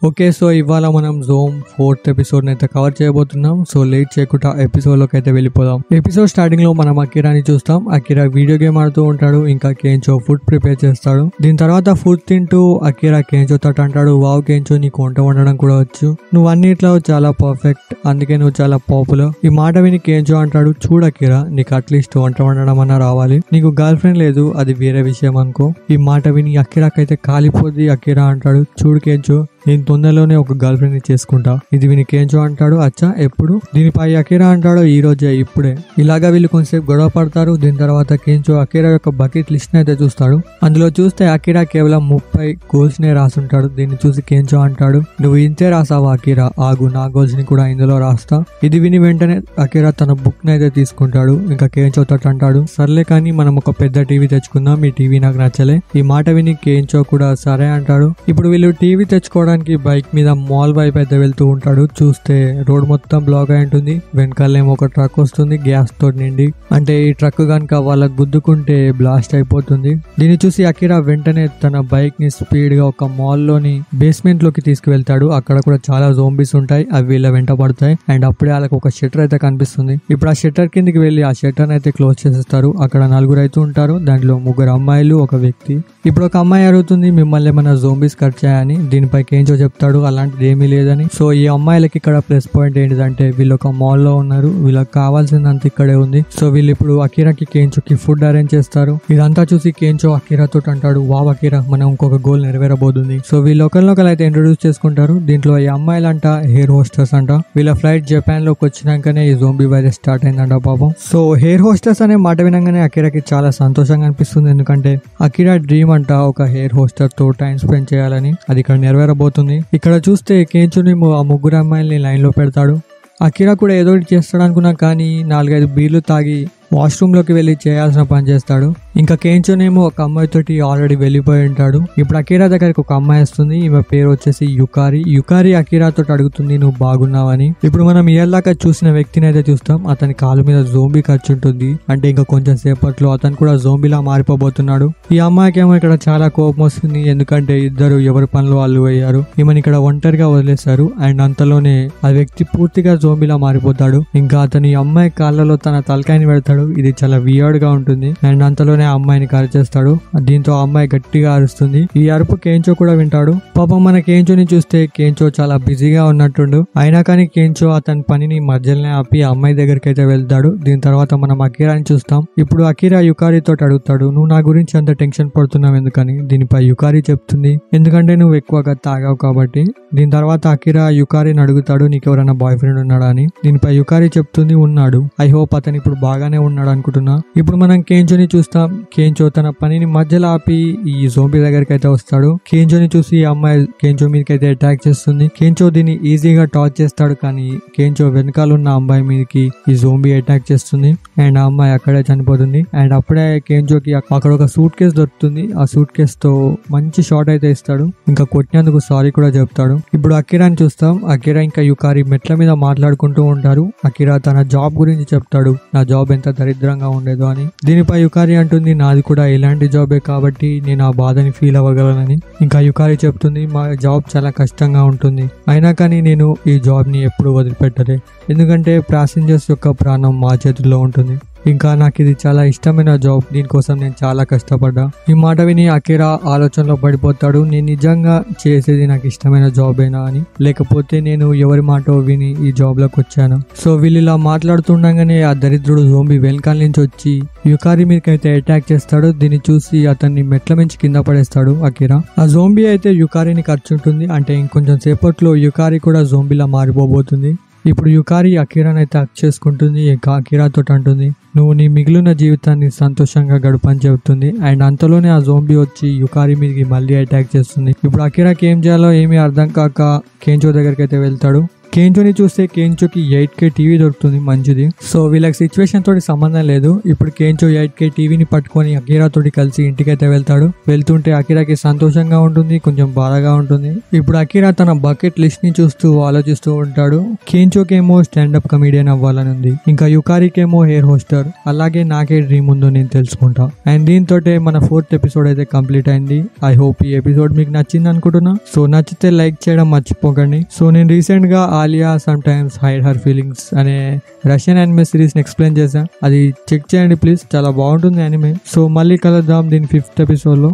Okay. So, ఇవాళ మనం జోమ్ 4th ఎపిసోడ్‌ని అయితే కవర్ చేయబోతున్నాం. సో, లేట్ చేయకుండా ఎపిసోడ్‌లోకి అయితే వెళ్ళిపోదాం. ఎపిసోడ్ స్టార్టింగ్‌లో మనం అకిరాని చూస్తాం. అకిరా వీడియో గేమ్ ఆడుతూ ఉంటాడు. ఇంకా కేంచో ఫుడ్ ప్రిపేర్ చేస్తాడు. దీని తర్వాత ఫుడ్ తింటూ అకిరా కేంచో తోటి అంటాడు, వావ్ కేంచో, నీకు వంట వండడం కూడా వచ్చు. నువ్వు అన్నిట్లో చాలా పర్ఫెక్ట్. అందుకే నువ్వు చాలా పాపులర్. ఈ మాట విని కేంచో అంటాడు, చూడు అకిరా, నీకు అట్లీస్ట్ వంట వండడం అన్నా రావాలి. నీకు గర్ల్ ఫ్రెండ్ లేదు, అది వేరే విషయం అనుకో. ఈ మాట విని అకిరాకైతే కాలిపోద్ది. అకిరా అంటాడు, చూడు కేంచో, నేను తొందరలోనే ఒక గర్ల్ ఫ్రెండ్ ని చేసుకుంటా. ఇది విని కేంచో అంటాడు, అచ్చా ఎప్పుడు? దీనిపై అకిరా అంటాడు, ఈ రోజే, ఇప్పుడే. ఇలాగా వీళ్ళు కొంచెంసేపు గొడవ పడతారు. దీని తర్వాత కేంచో అకిరా యొక్క బకెట్ లిస్ట్ అయితే చూస్తాడు. అందులో చూస్తే అకిరా కేవలం 30 గోల్స్ నే రాసుంటాడు. దీన్ని చూసి కేంచో అంటాడు, నువ్వు ఇంతే రాసావా అకిరా? ఆగు, నా గోల్స్ ని కూడా ఇందులో రాస్తా. ఇది విని వెంటనే అకిరా తన బుక్ ని అయితే తీసుకుంటాడు. ఇంకా కేంచో తోటి అంటాడు, సర్లే కానీ మనం ఒక పెద్ద టీవీ తెచ్చుకుందాం, ఈ టీవీ నాకు నచ్చలే. ఈ మాట విని కేంచో కూడా సరే అంటాడు. ఇప్పుడు వీళ్ళు టీవీ తెచ్చుకోవడానికి బైక్ మీద మాల్ వైపు అయితే వెళ్తూ ఉంటాడు. చూస్తే రోడ్ మొత్తం బ్లాక్ అయి ఉంటుంది. వెనకాలేమో ఒక ట్రక్ వస్తుంది గ్యాస్ తో నిండి. అంటే ఈ ట్రక్ కనుక వాళ్ళకి గుద్దుకుంటే బ్లాస్ట్ అయిపోతుంది. దీన్ని చూసి అకిరా వెంటనే తన బైక్ ని స్పీడ్ గా ఒక మాల్ లోని బేస్మెంట్ లోకి తీసుకువెళ్తాడు. అక్కడ కూడా చాలా జోంబీస్ ఉంటాయి. అవి వీళ్ళ వెంట పడతాయి. అండ్ అప్పుడే వాళ్ళకి ఒక షట్టర్ అయితే కనిపిస్తుంది. ఇప్పుడు ఆ షట్టర్ కిందికి వెళ్లి ఆ షట్టర్ అయితే క్లోజ్ చేసేస్తారు. అక్కడ 4 అయితే ఉంటారు. దాంట్లో 3 అమ్మాయిలు, ఒక వ్యక్తి. ఇప్పుడు ఒక అమ్మాయి అడుగుతుంది, మిమ్మల్ని ఏమైనా జోంబీస్ కరిచాయని. దీనిపై కేంచో చెప్తాడు, అలాంటిది ఏమీ లేదని. సో ఈ అమ్మాయిలకి ఇక్కడ ప్లస్ పాయింట్ ఏంటిదంటే వీళ్ళు ఒక మాల్ లో ఉన్నారు. వీళ్ళకి కావాల్సిందంత ఇక్కడే ఉంది. సో వీళ్ళు ఇప్పుడు అకిరాకి కేంచోకి ఫుడ్ అరేంజ్ చేస్తారు. ఇదంతా చూసి కేంచో అకిరాతో అంటాడు, వావ్ అకిరా, మనం ఇంకొక గోల్ నెరవేరబోతుంది. సో వీళ్ళు ఒకరినొకరు అయితే ఇంట్రొడ్యూస్ చేసుకుంటారు. దీంట్లో ఈ అమ్మాయిలంట ఎయిర్ హోస్టర్స్ అంట. వీళ్ళ ఫ్లైట్ జపాన్ లోకి వచ్చినాకనే ఈ జోంబీ వైరస్ స్టార్ట్ అయిందంట పాపం. సో ఎయిర్ హోస్టర్స్ అనే మాట వినంగానే అకిరాకి చాలా సంతోషంగా అనిపిస్తుంది. ఎందుకంటే అకిరా డ్రీమ్ అంట ఒక ఎయిర్ హోస్టర్ తో టైం స్పెండ్ చేయాలని. అది ఇక్కడ నెరవేరబోతుంది. ఇక్కడ చూస్తే కేంచోని ఆ 3 అమ్మాయిల్ని లైన్ లో పెడతాడు. అకిరా కూడా ఏదో ఒకటి చేస్తాడు అనుకున్నా, కానీ 4-5 బీర్లు తాగి వాష్రూమ్ లోకి వెళ్ళి చేయాల్సిన పని చేస్తాడు. ఇంకా కేంచోనేమో ఒక అమ్మాయితోటి ఆల్రెడీ వెళ్ళిపోయి ఉంటాడు. ఇప్పుడు అకిరా దగ్గరికి ఒక అమ్మాయి వస్తుంది. ఈమె పేరు వచ్చేసి యుకారి. యుకారి అకిరా తోటి అడుగుతుంది, నువ్వు బాగున్నావని. ఇప్పుడు మనం ఇయర్లాగా చూసిన వ్యక్తిని అయితే చూస్తాం. అతని కాలు మీద జోంబీ ఖర్చు ఉంటుంది. అంటే ఇంకా కొంచెం సేపట్లో అతను కూడా జోంబీలా మారిపోబోతున్నాడు. ఈ అమ్మాయికి ఏమో ఇక్కడ చాలా కోపం వస్తుంది. ఎందుకంటే ఇద్దరు ఎవరి పనులు వాళ్ళు అయ్యారు. ఈమెను ఇక్కడ ఒంటరిగా వదిలేశారు. అండ్ అంతలోనే ఆ వ్యక్తి పూర్తిగా జోంబీలా మారిపోతాడు. ఇంకా అతని అమ్మాయి కాళ్ళలో తన తలకాయని పెడతాడు. ఇది చాలా వియర్డ్ గా ఉంటుంది. అండ్ అంతలోనే ఆ అమ్మాయిని కరిచేస్తాడు. దీంతో ఆ అమ్మాయి గట్టిగా అరుస్తుంది. ఈ అరుపు కేంచో కూడా వింటాడు. పాపం మన కేంచోని చూస్తే కేంచో చాలా బిజీగా ఉన్నట్టుండు. అయినా కానీ కేంచో అతని పనిని మధ్యలోనే ఆపి ఆ అమ్మాయి దగ్గరికి అయితే వెళ్తాడు. దీని తర్వాత మనం అకిరాని చూస్తాం. ఇప్పుడు అకిరా యుకారి తోటి అడుగుతాడు, నువ్వు నా గురించి అంత టెన్షన్ పడుతున్నావు ఎందుకని. దీనిపై యుకారి చెప్తుంది, ఎందుకంటే నువ్వు ఎక్కువగా తాగావు కాబట్టి. దీని తర్వాత అకిరా యుకారిని అడుగుతాడు, నీకు ఎవరైనా బాయ్ ఫ్రెండ్ ఉన్నాడా అని. దీనిపై యుకారి చెప్తుంది, ఉన్నాడు. ఐ హోప్ అతను ఇప్పుడు బాగానే ఉన్నాడు అనుకుంటున్నా. ఇప్పుడు మనం కేంచోని చూస్తాం. కేంచో తన పనిని మధ్యలో ఆపి ఈ జోంబీ దగ్గరికి అయితే వస్తాడు. కేంచోని చూసి ఈ అమ్మాయి కేంచో మీదకి అయితే అటాక్ చేస్తుంది. కేంచో దీన్ని ఈజీగా టాచ్ చేస్తాడు. కానీ కేంచో వెనకాల ఉన్న అమ్మాయి మీదకి ఈ జోంబీ అటాక్ చేస్తుంది. అండ్ ఆ అమ్మాయి అక్కడే చనిపోతుంది. అండ్ అప్పుడే కేంచోకి అక్కడ ఒక సూట్ కేసు దొరుకుతుంది. ఆ సూట్ కేసు తో మంచి షాట్ అయితే ఇస్తాడు. ఇంకా కొట్టినందుకు సారీ కూడా చెప్తాడు. ఇప్పుడు అకిరాని చూస్తాం. అకిరా ఇంకా యుకారి మెట్ల మీద మాట్లాడుకుంటూ ఉంటారు. అకిరా తన జాబ్ గురించి చెప్తాడు, నా జాబ్ ఎంత దరిద్రంగా ఉండేదో అని. దీనిపై యుకారి అంటుంది, నాది కూడా ఇలాంటి జాబే కాబట్టి నేను ఆ బాధని ఫీల్ అవ్వగలనని. ఇంకా యుకారి చెప్తుంది, మా జాబ్ చాలా కష్టంగా ఉంటుంది. అయినా కానీ నేను ఈ జాబ్ ని ఎప్పుడు వదిలిపెట్టలే. ఎందుకంటే ప్యాసింజర్స్ యొక్క ప్రాణం మా చేతుల్లో ఉంటుంది. ఇంకా నాకు ఇది చాలా ఇష్టమైన జాబ్. దీనికోసం నేను చాలా కష్టపడ్డా. ఈ మాట విని అకిరా ఆలోచనలో పడిపోతాడు. నేను నిజంగా చేసేది నాకు ఇష్టమైన జాబేనా అని, లేకపోతే నేను ఎవరి మాట విని ఈ జాబ్ లోకి వచ్చాను. సో వీళ్ళు ఇలా మాట్లాడుతుండగానే ఆ దరిద్రుడు జోంబీ వెనకాల నుంచి వచ్చి యుకారి మీదకైతే అటాక్ చేస్తాడు. దీన్ని చూసి అతన్ని మెట్ల మించి కింద పడేస్తాడు అకిరా. ఆ జోంబీ అయితే యుకారిని ఖర్చుంటుంది. అంటే ఇంకొంచెం సేపట్లో యుకారి కూడా జోంబీలా మారిపోబోతుంది. ఇప్పుడు యుకారి అకిరాని అయితే హక్ చేసుకుంటుంది. ఇంకా అకిరాతో అంటుంది, నువ్వు నీ మిగిలిన జీవితాన్ని సంతోషంగా గడపని చెబుతుంది. అండ్ అంతలోనే ఆ జోంబీ వచ్చి యుకారి మీదకి మళ్ళీ అటాక్ చేస్తుంది. ఇప్పుడు అకిరాకి ఏం చేయాలో ఏమీ అర్థం కాక కేంచో దగ్గరికి అయితే వెళ్తాడు. కేంచోని చూస్తే కేంచోకి 8K టీవీ దొరుకుతుంది మంచిది. సో వీళ్ళకి సిచ్యువేషన్ తోటి సంబంధం లేదు. ఇప్పుడు కేంచో 8K టీవీని పట్టుకొని అకిరా తోటి కలిసి ఇంటికైతే వెళ్తాడు. వెళ్తుంటే అకిరాకి సంతోషంగా ఉంటుంది, కొంచెం బాధగా ఉంటుంది. ఇప్పుడు అకిరా తన బకెట్ లిస్ట్ ని చూస్తూ ఆలోచిస్తూ ఉంటాడు. కేంచోకేమో స్టాండప్ కమెడియన్ అవ్వాలని ఉంది, ఇంకా యుకారికేమో హెయిర్ హోస్టర్, అలాగే నాకే డ్రీమ్ ఉందో నేను తెలుసుకుంటా. అండ్ దీంతో మన 4th ఎపిసోడ్ అయితే కంప్లీట్ అయింది. ఐ హోప్ ఈ ఎపిసోడ్ మీకు నచ్చింది అనుకుంటున్నా. సో నచ్చితే లైక్ చేయడం మర్చిపోకండి. సో నేను రీసెంట్ గా Alia some times hide her feelings అనే రష్యన్ యానిమే సిరీస్ ని ఎక్స్ప్లెయిన్ చేశాను. అది చెక్ చేయండి ప్లీజ్, చాలా బాగుంటుంది యానిమే. సో మళ్ళీ కలుద్దాం దీని 5th ఎపిసోడ్ లో.